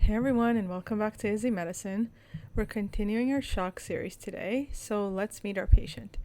Hey everyone, and welcome back to Izzy Medicine. We're continuing our shock series today, so let's meet our patient.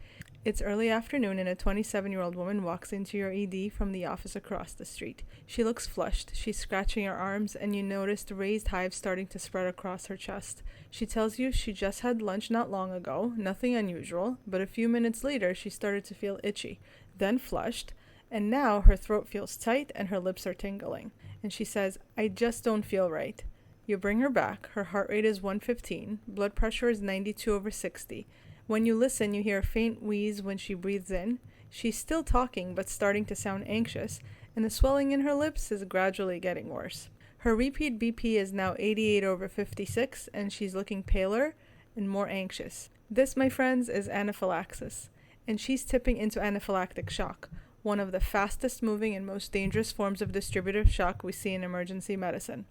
It's early afternoon and a 27-year-old woman walks into your ED from the office across the street. She looks flushed. She's scratching her arms and you notice the raised hives starting to spread across her chest. She tells you she just had lunch not long ago, nothing unusual, but a few minutes later she started to feel itchy, then flushed, and now her throat feels tight and her lips are tingling. And she says, "I just don't feel right." You bring her back. Her heart rate is 115. Blood pressure is 92/60. When you listen, you hear a faint wheeze when she breathes in. She's still talking but starting to sound anxious, and the swelling in her lips is gradually getting worse. Her repeat BP is now 88/56, and she's looking paler and more anxious. This, my friends, is anaphylaxis, and she's tipping into anaphylactic shock, one of the fastest moving and most dangerous forms of distributive shock we see in emergency medicine.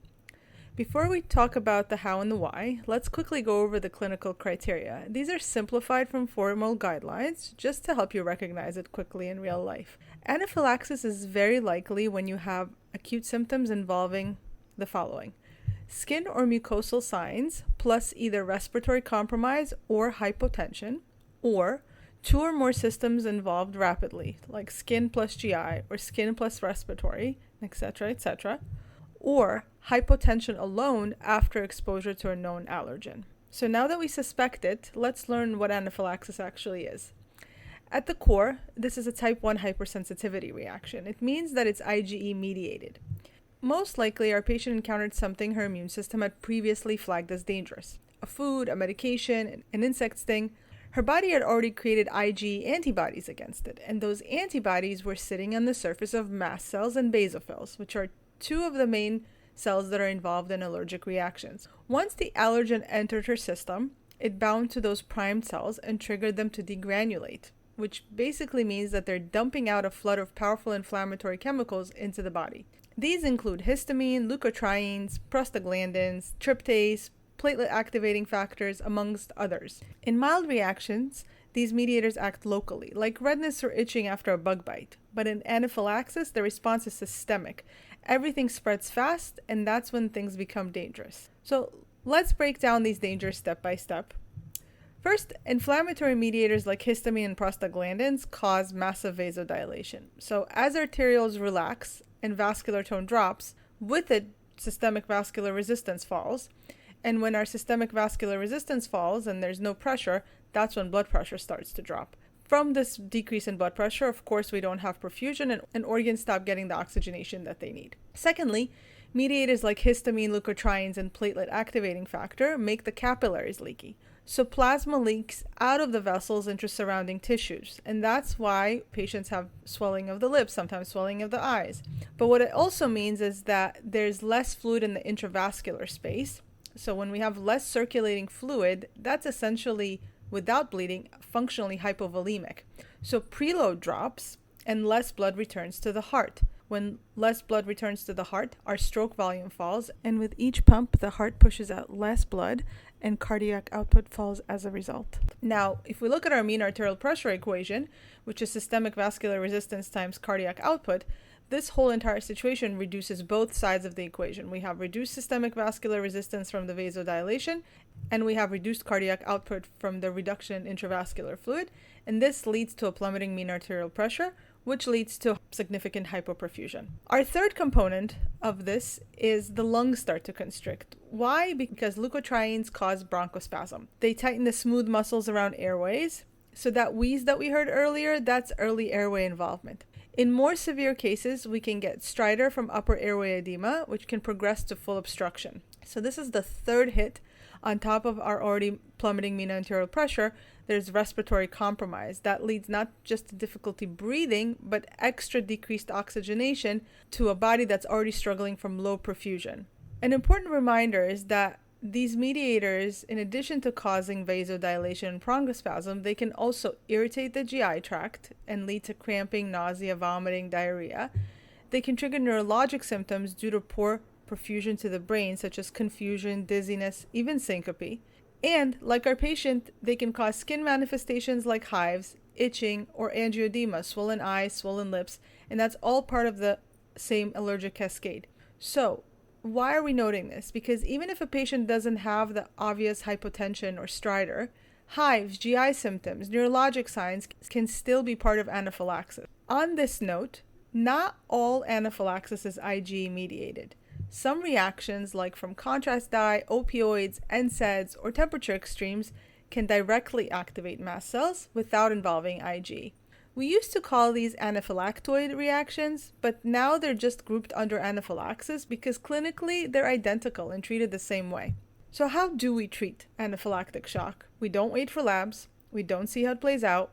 Before we talk about the how and the why, let's quickly go over the clinical criteria. These are simplified from formal guidelines, just to help you recognize it quickly in real life. Anaphylaxis is very likely when you have acute symptoms involving the following: skin or mucosal signs, plus either respiratory compromise or hypotension, or two or more systems involved rapidly, like skin plus GI or skin plus respiratory, etc., etc., or hypotension alone after exposure to a known allergen. So now that we suspect it, let's learn what anaphylaxis actually is. At the core, this is a type 1 hypersensitivity reaction. It means that it's IgE mediated. Most likely, our patient encountered something her immune system had previously flagged as dangerous: a food, a medication, an insect sting. Her body had already created IgE antibodies against it, and those antibodies were sitting on the surface of mast cells and basophils, which are two of the main cells that are involved in allergic reactions. Once the allergen entered her system, it bound to those primed cells and triggered them to degranulate, which basically means that they're dumping out a flood of powerful inflammatory chemicals into the body. These include histamine, leukotrienes, prostaglandins, tryptase, platelet activating factors, amongst others. In mild reactions, these mediators act locally, like redness or itching after a bug bite. But in anaphylaxis, the response is systemic. Everything spreads fast, and that's when things become dangerous. So let's break down these dangers step by step. First, inflammatory mediators like histamine and prostaglandins cause massive vasodilation. So as arterioles relax and vascular tone drops, with it, systemic vascular resistance falls. And when our systemic vascular resistance falls and there's no pressure, that's when blood pressure starts to drop. From this decrease in blood pressure, of course, we don't have perfusion and organs stop getting the oxygenation that they need. Secondly, mediators like histamine, leukotrienes, and platelet activating factor make the capillaries leaky. So plasma leaks out of the vessels into surrounding tissues, and that's why patients have swelling of the lips, sometimes swelling of the eyes. But what it also means is that there's less fluid in the intravascular space. So when we have less circulating fluid, that's essentially, without bleeding, functionally hypovolemic. So preload drops and less blood returns to the heart. When less blood returns to the heart, our stroke volume falls, and with each pump, the heart pushes out less blood and cardiac output falls as a result. Now, if we look at our mean arterial pressure equation, which is systemic vascular resistance times cardiac output, this whole entire situation reduces both sides of the equation. We have reduced systemic vascular resistance from the vasodilation, and we have reduced cardiac output from the reduction in intravascular fluid, and this leads to a plummeting mean arterial pressure, which leads to significant hypoperfusion. Our third component of this is the lungs start to constrict. Why? Because leukotrienes cause bronchospasm. They tighten the smooth muscles around airways, so that wheeze that we heard earlier, that's early airway involvement. In more severe cases, we can get stridor from upper airway edema, which can progress to full obstruction. So this is the third hit. On top of our already plummeting mean arterial pressure, there's respiratory compromise. That leads not just to difficulty breathing, but extra decreased oxygenation to a body that's already struggling from low perfusion. An important reminder is that these mediators, in addition to causing vasodilation and bronchospasm, they can also irritate the GI tract and lead to cramping, nausea, vomiting, diarrhea. They can trigger neurologic symptoms due to poor perfusion to the brain, such as confusion, dizziness, even syncope. And, like our patient, they can cause skin manifestations like hives, itching, or angioedema, swollen eyes, swollen lips, and that's all part of the same allergic cascade. So, Why are we noting this? Because even if a patient doesn't have the obvious hypotension or stridor, hives, GI symptoms, neurologic signs can still be part of anaphylaxis. On this note, not all anaphylaxis is IgE mediated. Some reactions, like from contrast dye, opioids, NSAIDs, or temperature extremes, can directly activate mast cells without involving IgE. We used to call these anaphylactoid reactions, but now they're just grouped under anaphylaxis because clinically they're identical and treated the same way. So how do we treat anaphylactic shock? We don't wait for labs. We don't see how it plays out.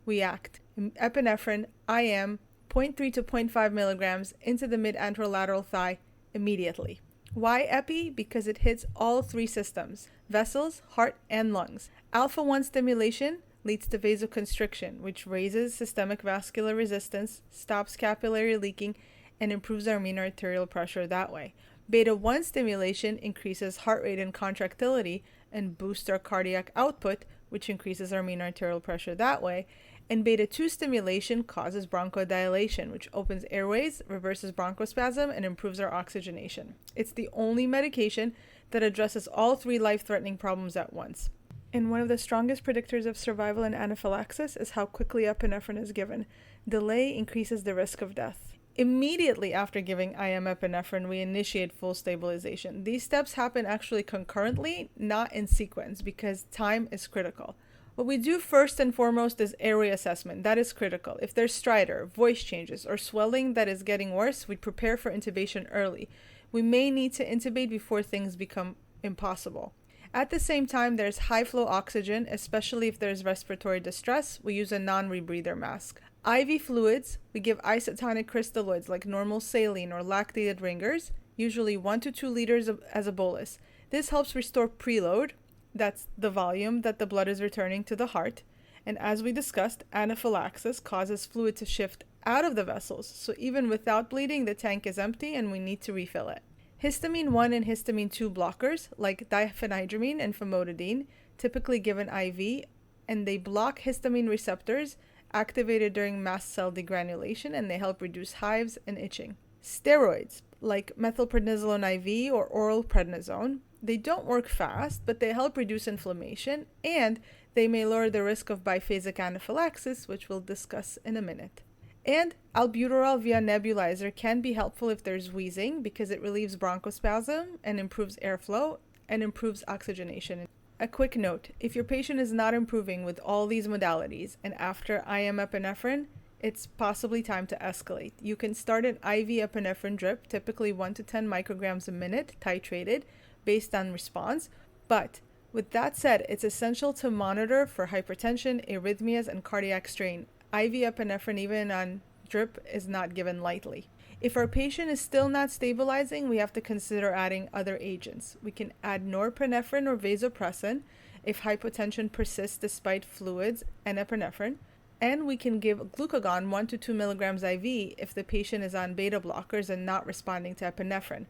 We act. Epinephrine, IM, 0.3 to 0.5 milligrams into the mid-anterolateral thigh immediately. Why epi? Because it hits all three systems: vessels, heart, and lungs. Alpha-1 stimulation leads to vasoconstriction, which raises systemic vascular resistance, stops capillary leaking, and improves our mean arterial pressure that way. Beta-1 stimulation increases heart rate and contractility and boosts our cardiac output, which increases our mean arterial pressure that way. And beta-2 stimulation causes bronchodilation, which opens airways, reverses bronchospasm, and improves our oxygenation. It's the only medication that addresses all three life-threatening problems at once. And one of the strongest predictors of survival in anaphylaxis is how quickly epinephrine is given. Delay increases the risk of death. Immediately after giving IM epinephrine, we initiate full stabilization. These steps happen actually concurrently, not in sequence, because time is critical. What we do first and foremost is airway assessment. That is critical. If there's stridor, voice changes, or swelling that is getting worse, we prepare for intubation early. We may need to intubate before things become impossible. At the same time, there's high flow oxygen, especially if there's respiratory distress. We use a non-rebreather mask. IV fluids, we give isotonic crystalloids like normal saline or lactated ringers, usually 1 to 2 liters as a bolus. This helps restore preload, that's the volume that the blood is returning to the heart. And as we discussed, anaphylaxis causes fluid to shift out of the vessels, so even without bleeding, the tank is empty and we need to refill it. Histamine 1 and histamine 2 blockers, like diphenhydramine and famotidine, typically given IV, and they block histamine receptors activated during mast cell degranulation, and they help reduce hives and itching. Steroids, like methylprednisolone IV or oral prednisone, they don't work fast, but they help reduce inflammation, and they may lower the risk of biphasic anaphylaxis, which we'll discuss in a minute. And albuterol via nebulizer can be helpful if there's wheezing because it relieves bronchospasm and improves airflow and improves oxygenation. A quick note, if your patient is not improving with all these modalities and after IM epinephrine, it's possibly time to escalate. You can start an IV epinephrine drip, typically 1 to 10 micrograms a minute, titrated based on response. But with that said, it's essential to monitor for hypertension, arrhythmias, and cardiac strain. IV epinephrine, even on drip, is not given lightly. If our patient is still not stabilizing, we have to consider adding other agents. We can add norepinephrine or vasopressin if hypotension persists despite fluids and epinephrine. And we can give glucagon 1 to 2 milligrams IV if the patient is on beta blockers and not responding to epinephrine.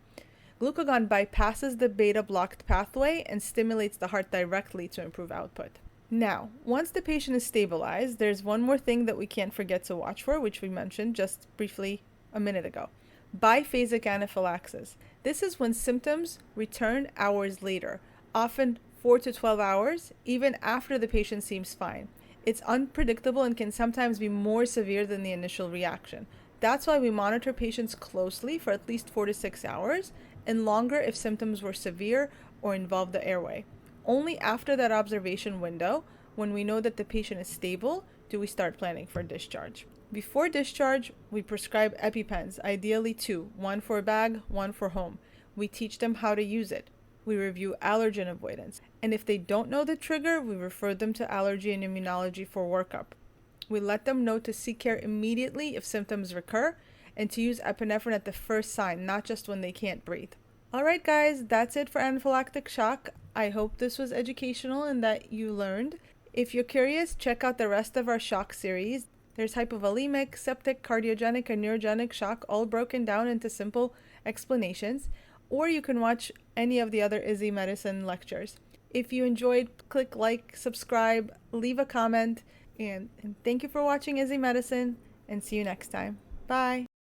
Glucagon bypasses the beta blocked pathway and stimulates the heart directly to improve output. Now, once the patient is stabilized, there's one more thing that we can't forget to watch for, which we mentioned just briefly a minute ago. Biphasic anaphylaxis. This is when symptoms return hours later, often 4 to 12 hours, even after the patient seems fine. It's unpredictable and can sometimes be more severe than the initial reaction. That's why we monitor patients closely for at least 4 to 6 hours, and longer if symptoms were severe or involved the airway. Only after that observation window, when we know that the patient is stable, do we start planning for discharge. Before discharge, we prescribe EpiPens, ideally 2, 1 for a bag, 1 for home. We teach them how to use it. We review allergen avoidance. And if they don't know the trigger, we refer them to allergy and immunology for workup. We let them know to seek care immediately if symptoms recur, and to use epinephrine at the first sign, not just when they can't breathe. Alright guys, that's it for anaphylactic shock. I hope this was educational and that you learned. If you're curious, check out the rest of our shock series. There's hypovolemic, septic, cardiogenic, and neurogenic shock, all broken down into simple explanations. Or you can watch any of the other Izzy Medicine lectures. If you enjoyed, click like, subscribe, leave a comment, and thank you for watching Izzy Medicine, and see you next time. Bye!